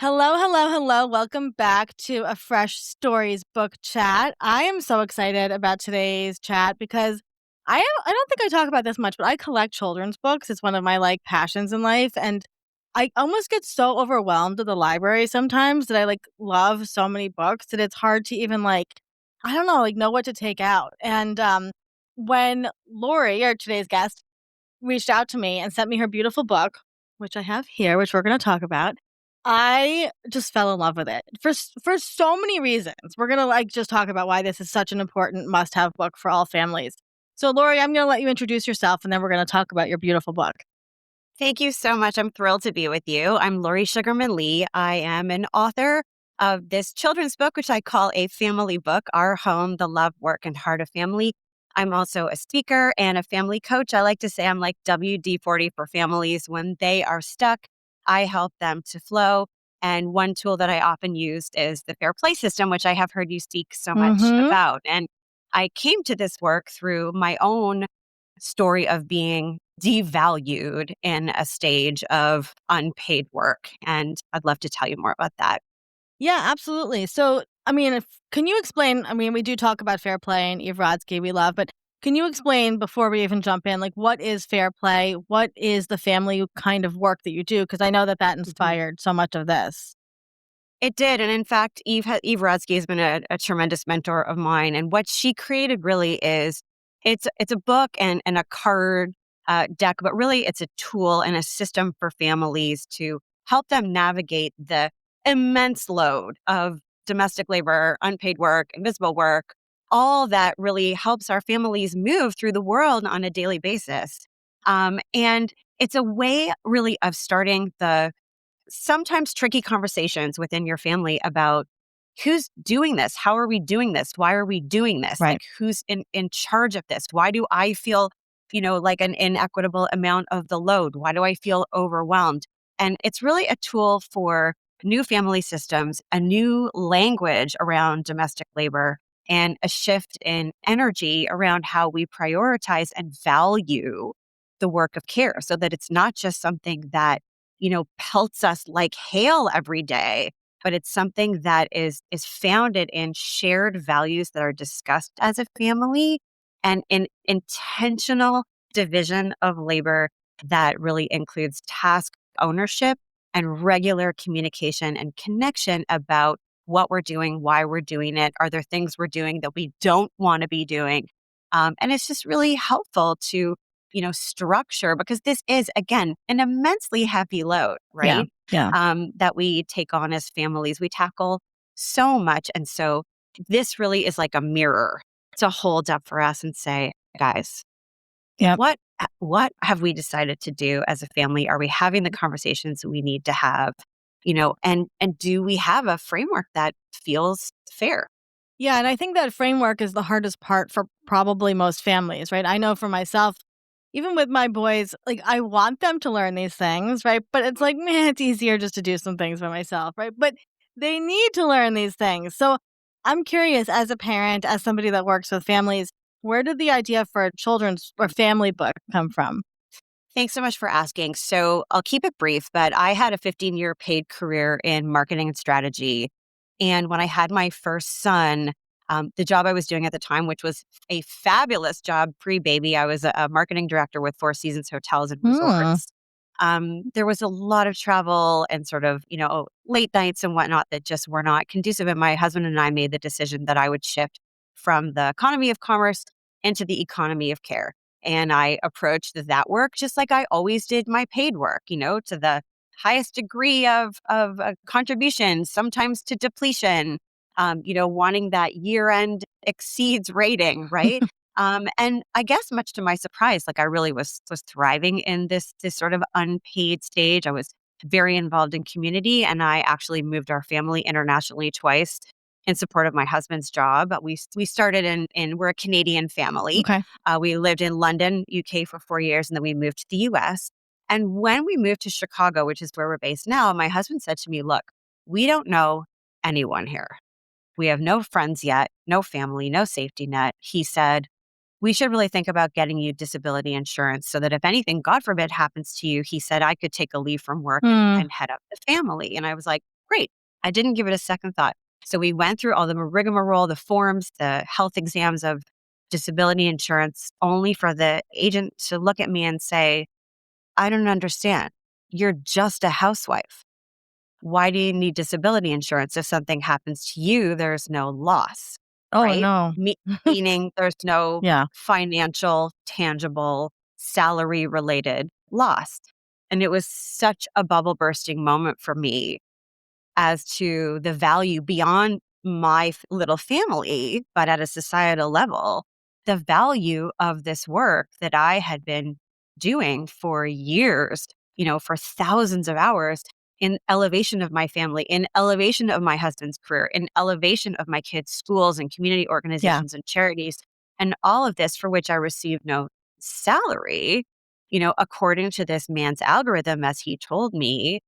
Hello, hello, hello. Welcome back to a Fresh Stories book chat. I am so excited about today's chat because I don't think I talk about this much, but I collect children's books. It's one of my passions in life, and I almost get so overwhelmed at the library sometimes that I love so many books that it's hard to even I don't know what to take out. And when Lori, our today's guest, reached out to me and sent me her beautiful book, which I have here, which we're going to talk about. I just fell in love with it for so many reasons. We're going to just talk about why this is such an important must-have book for all families. So, Lori, I'm going to let you introduce yourself, and then we're going to talk about your beautiful book. Thank you so much. I'm thrilled to be with you. I'm Lori Sugarman Lee. I am an author of this children's book, which I call a family book, Our Home, the Love, Work, and Heart of Family. I'm also a speaker and a family coach. I like to say I'm like WD-40 for families. When they are stuck, I help them to flow. And one tool that I often use is the Fair Play system, which I have heard you speak so much Mhm. about. And I came to this work through my own story of being devalued in a stage of unpaid work. And I'd love to tell you more about that. Yeah, absolutely. So, can you explain? We do talk about fair play and Eve Rodsky we love, but can you explain before we even jump in, what is fair play? What is the family kind of work that you do? Because I know that Mhm. inspired so much of this. It did. And in fact, Eve Rodsky has been a tremendous mentor of mine. And what she created really is it's a book and a card deck, but really it's a tool and a system for families to help them navigate the immense load of domestic labor, unpaid work, invisible work, all that really helps our families move through the world on a daily basis. And it's a way really of starting the sometimes tricky conversations within your family about who's doing this? How are we doing this? Why are we doing this? Right. Like, who's in charge of this? Why do I feel, like an inequitable amount of the load? Why do I feel overwhelmed? And it's really a tool for new family systems, a new language around domestic labor, and a shift in energy around how we prioritize and value the work of care so that it's not just something that pelts us like hail every day, but it's something that is founded in shared values that are discussed as a family and in intentional division of labor that really includes task ownership and regular communication and connection about what we're doing, why we're doing it. Are there things we're doing that we don't want to be doing? And it's just really helpful to structure because this is, again, an immensely heavy load, Yeah. right? Yeah. That we take on as families. We tackle so much. And so this really is like a mirror to hold up for us and say, guys, Yep. what have we decided to do as a family? Are we having the conversations we need to have? And do we have a framework that feels fair? Yeah, and I think that framework is the hardest part for probably most families, right? I know for myself, even with my boys, I want them to learn these things, right? But it's like, man, it's easier just to do some things by myself, right? But they need to learn these things. So I'm curious, as a parent, as somebody that works with families, where did the idea for a children's or family book come from? Thanks so much for asking. So I'll keep it brief, but I had a 15-year paid career in marketing and strategy. And when I had my first son, the job I was doing at the time, which was a fabulous job pre baby, I was a marketing director with Four Seasons Hotels and Hmm. Resorts. There was a lot of travel and sort of, late nights and whatnot that just were not conducive. And my husband and I made the decision that I would shift from the economy of commerce into the economy of care. And I approached that work just like I always did my paid work, to the highest degree of contribution, sometimes to depletion, wanting that year end exceeds rating, right? And I guess much to my surprise, I really was thriving in this sort of unpaid stage. I was very involved in community, and I actually moved our family internationally twice in support of my husband's job. We started in we're a Canadian family. Okay. We lived in London, UK for 4 years, and then we moved to the US. And when we moved to Chicago, which is where we're based now, my husband said to me, "Look, we don't know anyone here. We have no friends yet, no family, no safety net." He said, "We should really think about getting you disability insurance so that if anything, God forbid, happens to you," he said, "I could take a leave from work and, Hmm. and head up the family." And I was like, Great. I didn't give it a second thought. So we went through all the rigmarole, the forms, the health exams of disability insurance, only for the agent to look at me and say, I don't understand. You're just a housewife. Why do you need disability insurance? If something happens to you, there's no loss, Oh, right? no. Meaning there's no Yeah. financial, tangible, salary related loss. And it was such a bubble bursting moment for me as to the value beyond my little family, but at a societal level, the value of this work that I had been doing for years, for thousands of hours in elevation of my family, in elevation of my husband's career, in elevation of my kids' schools and community Yeah. organizations and charities, and all of this for which I received no salary, according to this man's algorithm, as he told me,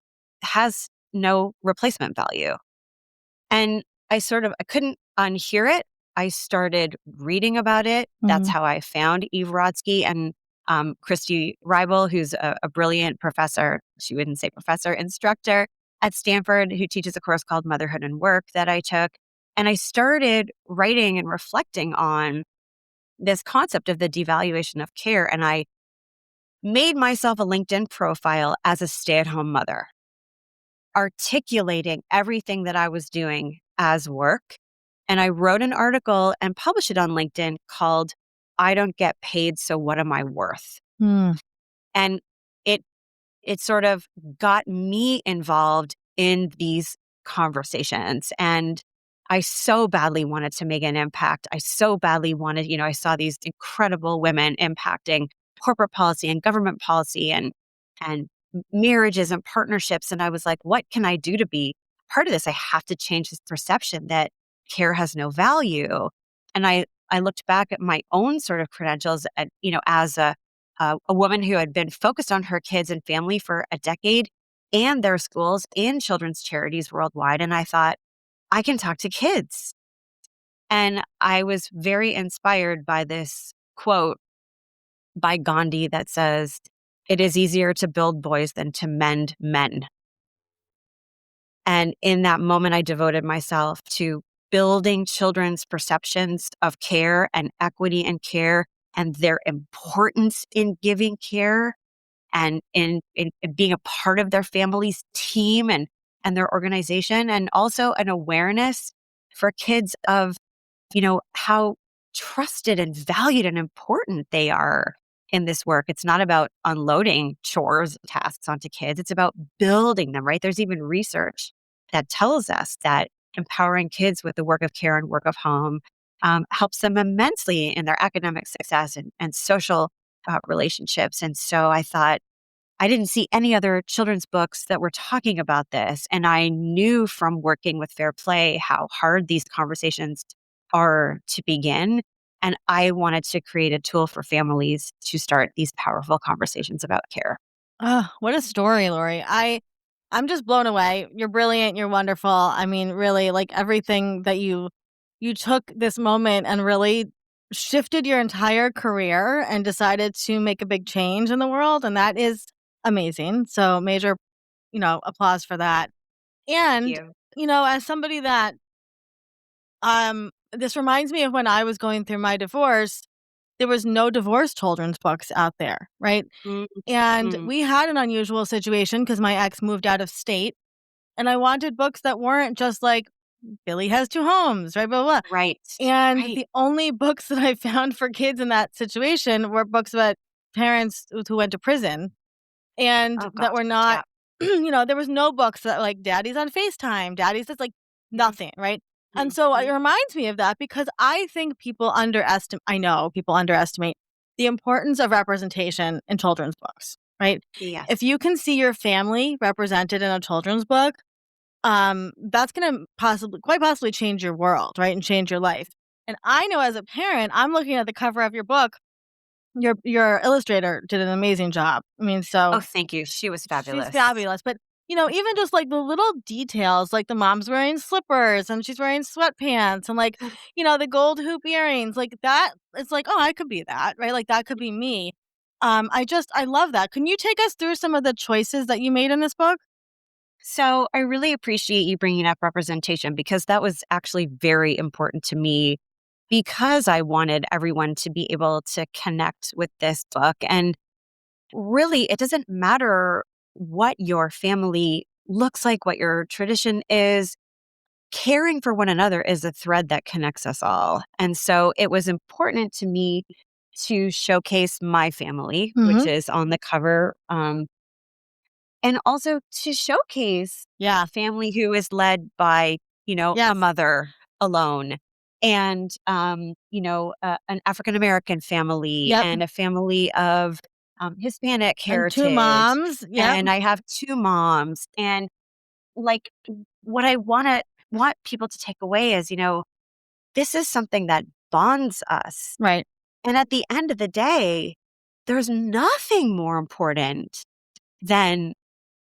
has no replacement value. And I couldn't unhear it. I started reading about it. That's Mhm. how I found Eve Rodsky and Christy Reibel, who's a brilliant professor. She wouldn't say professor, instructor at Stanford, who teaches a course called Motherhood and Work that I took. And I started writing and reflecting on this concept of the devaluation of care. And I made myself a LinkedIn profile as a stay at home mother, articulating everything that I was doing as work. And I wrote an article and published it on LinkedIn called I Don't Get Paid, So What Am I Worth? Mm. And it it sort of got me involved in these conversations. And I so badly wanted to make an impact. I so badly wanted, I saw these incredible women impacting corporate policy and government policy and marriages and partnerships. And I was like, what can I do to be part of this? I have to change this perception that care has no value. And I looked back at my own sort of credentials at, as a woman who had been focused on her kids and family for a decade and their schools and children's charities worldwide. And I thought, I can talk to kids. And I was very inspired by this quote by Gandhi that says, it is easier to build boys than to mend men. And in that moment, I devoted myself to building children's perceptions of care and equity and care and their importance in giving care and in being a part of their family's team and their organization, and also an awareness for kids of, how trusted and valued and important they are in this work. It's not about unloading chores, tasks onto kids. It's about building them, right? There's even research that tells us that empowering kids with the work of care and work of home helps them immensely in their academic success and social relationships. And so I thought, I didn't see any other children's books that were talking about this. And I knew from working with Fair Play how hard these conversations are to begin. And I wanted to create a tool for families to start these powerful conversations about care. Oh, what a story, Lori. I'm just blown away. You're brilliant, you're wonderful. I mean, really, like everything that you took this moment and really shifted your entire career and decided to make a big change in the world, and that is amazing. So, major, applause for that. Thank And, you. as somebody that this reminds me of when I was going through my divorce, there was no divorce children's books out there, right? Mm, And mm, we had an unusual situation because my ex moved out of state, and I wanted books that weren't just like Billy has two homes, right? Blah, blah, blah. right. And Right. the only books that I found for kids in that situation were books about parents who went to prison and Oh that gosh. were not, Yeah. there was no books that like daddy's on FaceTime, daddy's just like Mhm, nothing, right? And mhm, so it mhm. reminds me of that because I think I know people underestimate the importance of representation in children's books, right? If Yes. you can see your family represented in a children's book, that's going to quite possibly change your world, right? And change your life. And I know as a parent, I'm looking at the cover of your book. Your illustrator did an amazing job. I mean, so Oh, thank you. She was she's fabulous. fabulous, but, even just, like, the little details, like the mom's wearing slippers and she's wearing sweatpants and, like, the gold hoop earrings, like, that it's like, "Oh, I could be that," right? Like, that could be me. I love that. Can you take us through some of the choices that you made in this book? So I really appreciate you bringing up representation because that was actually very important to me because I wanted everyone to be able to connect with this book. And really, it doesn't matter what your family looks like, what your tradition is. Caring for one another is a thread that connects us all. And so it was important to me to showcase my family, which Mhm. is on the cover. And also to showcase a Yeah. family who is led by, a Yes. mother alone and, an African American family Yep. and a family of Hispanic And 2 heritage. moms. Yep. And I have two moms. And like what I want people to take away is, this is something that bonds us. Right. And at the end of the day, there's nothing more important than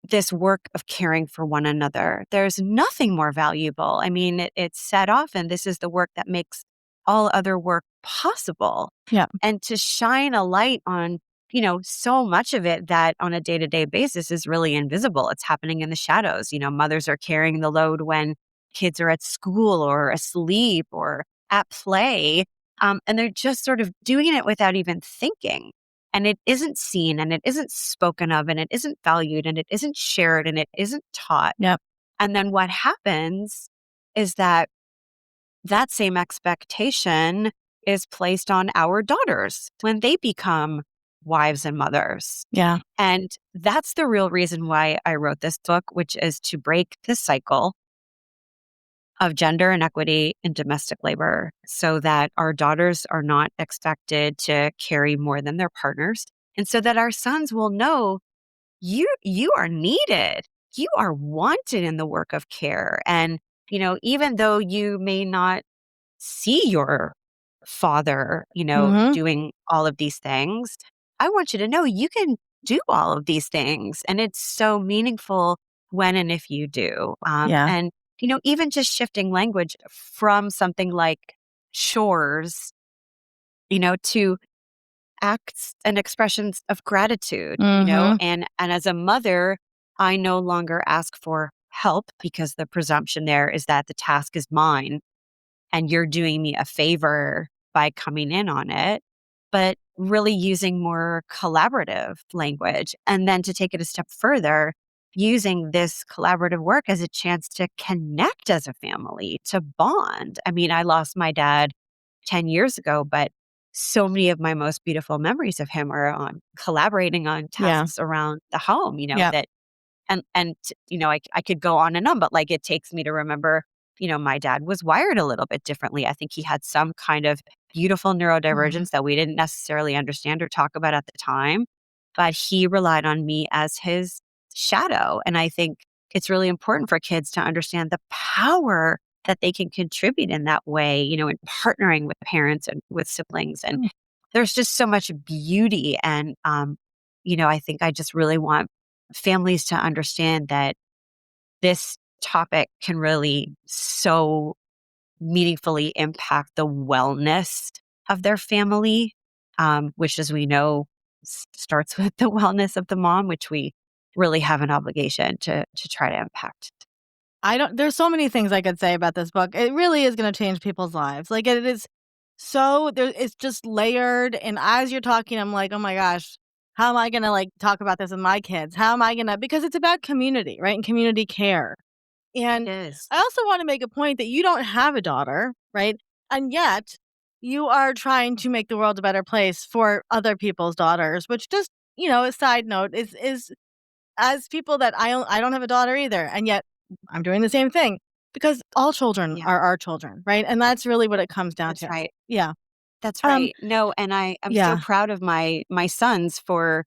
this work of caring for one another. There's nothing more valuable. I mean, it's said often, this is the work that makes all other work possible. Yep. And to shine a light on, so much of it that on a day to day basis is really invisible. It's happening in the shadows. Mothers are carrying the load when kids are at school or asleep or at play. And they're just sort of doing it without even thinking, and it isn't seen and it isn't spoken of and it isn't valued and it isn't shared and it isn't taught. Yep. And then what happens is that same expectation is placed on our daughters when they become wives and mothers. Yeah. And that's the real reason why I wrote this book, which is to break the cycle of gender inequity in domestic labor so that our daughters are not expected to carry more than their partners, and so that our sons will know you are needed. You are wanted in the work of care. And, even though you may not see your father, Mhm. doing all of these things, I want you to know you can do all of these things. And it's so meaningful when and if you do. Yeah. And, even just shifting language from something like chores, to acts and expressions of gratitude, Mhm. and as a mother, I no longer ask for help because the presumption there is that the task is mine and you're doing me a favor by coming in on it, but really using more collaborative language. And then to take it a step further, using this collaborative work as a chance to connect as a family, to bond. I mean, I lost my dad 10 years ago, but so many of my most beautiful memories of him are on collaborating on Yeah. tasks around the home, Yep. that I could go on and on, but like it takes me to remember, my dad was wired a little bit differently. I think he had some kind of beautiful Mhm. neurodivergence that we didn't necessarily understand or talk about at the time, but he relied on me as his shadow. And I think it's really important for kids to understand the power that they can contribute in that way, in partnering with parents and with siblings. And Mm. there's just so much beauty. And, I think I just really want families to understand that this topic can really so meaningfully impact the wellness of their family, which, as we know, starts with the wellness of the mom, which we really have an obligation to try to impact. I don't there's so many things I could say about this book. It really is gonna change people's lives. Like, it is so there it's just layered, and as you're talking, I'm like, "Oh my gosh, how am I gonna, like, talk about this with my kids? How am I gonna" because it's about community, right, and community care. It And is. I also wanna make a point that you don't have a daughter, right? And yet, you are trying to make the world a better place for other people's daughters, which just, a side note is as people that I don't have a daughter either, and yet I'm doing the same thing because all children Yeah, are our children, right? And that's really what it comes down that's to. right. Yeah. That's Um, right. No, and I'm so yeah. proud of my sons for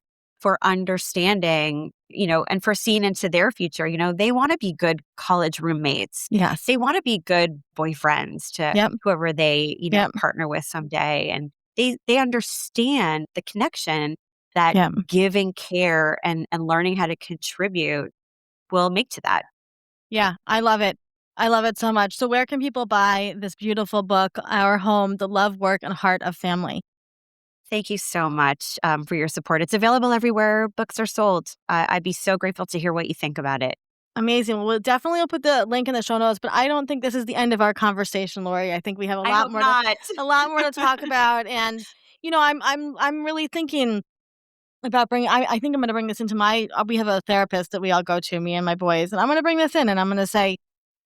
understanding, and for seeing into their future. They want to be good college roommates. Yes. They want to be good boyfriends to Yep. whoever they, Yep. partner with someday. And they understand the connection that Yep. giving care and learning how to contribute will make to that. Yeah. I love it. I love it so much. So where can people buy this beautiful book, Our Home, The Love, Work, and Heart of Family? Thank you so much for your support. It's available everywhere books are sold. I'd be so grateful to hear what you think about it. Amazing. Well, we'll definitely will put the link in the show notes, but I don't think this is the end of our conversation, Lori. I think we have I hope not. a lot more to talk about. And, I'm really thinking about bringing, I think I'm going to bring this into we have a therapist that we all go to, me and my boys, and I'm going to bring this in and I'm going to say,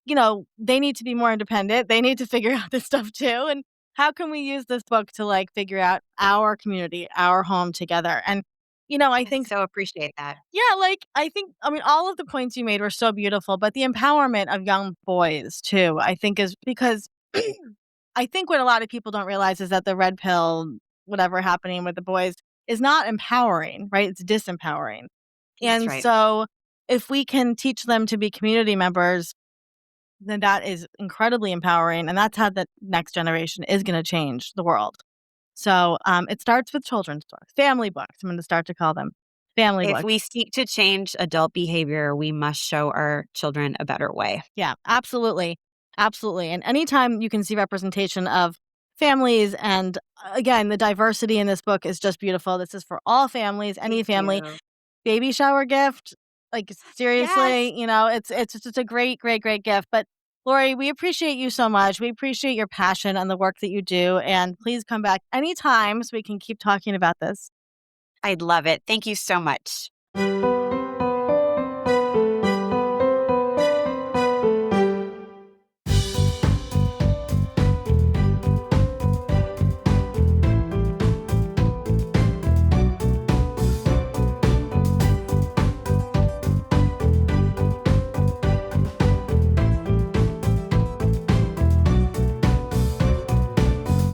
they need to be more independent. They need to figure out this stuff too. And how can we use this book to like figure out our community, our home together? And, I I think, so appreciate that. yeah, like, I mean, all of the points you made were so beautiful, but the empowerment of young boys too, I think is because I think what a lot of people don't realize is that the red pill, whatever happening with the boys, is not empowering, right? It's disempowering. That's And right. so if we can teach them to be community members, then that is incredibly empowering. And that's how the next generation is going to change the world. So it starts with children's books, family books. I'm going to start to call them family If books. we seek to change adult behavior, we must show our children a better way. Yeah, absolutely. Absolutely. And anytime you can see representation of families and again, the diversity in this book is just beautiful. This is for all families, any Thank family. you. Baby shower gift, like Yes. seriously, it's just a great, great, great gift. But Lori, we appreciate you so much. We appreciate your passion and the work that you do. And please come back anytime so we can keep talking about this. I'd love it. Thank you so much.